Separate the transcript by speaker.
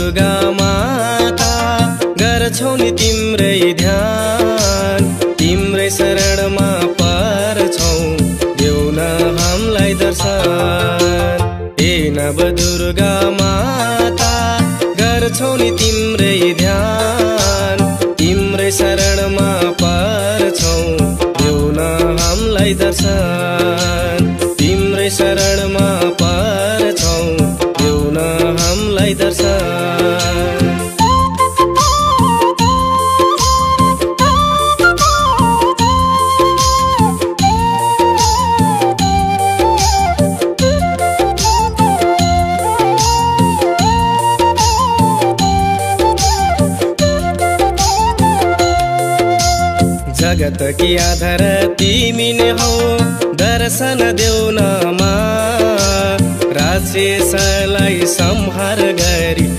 Speaker 1: दुर्गा माता गर्छौ नि तिम्रै ध्यान तिम्रै शरणमा पर्छौ देऊ न हामीलाई दर्शन हे नव दुर्गा माता गर्छौ नि तिम्रै ध्यान तिम्रै शरणमा पर्छौ देऊ न हामीलाई दर्शन तिम्रै शरणमा पर्छौ देऊ न हामीलाई दर्शन जगत की आधार तिमी नै हौ दर्शन देऊ न मा राक्षसलाई संहार गरी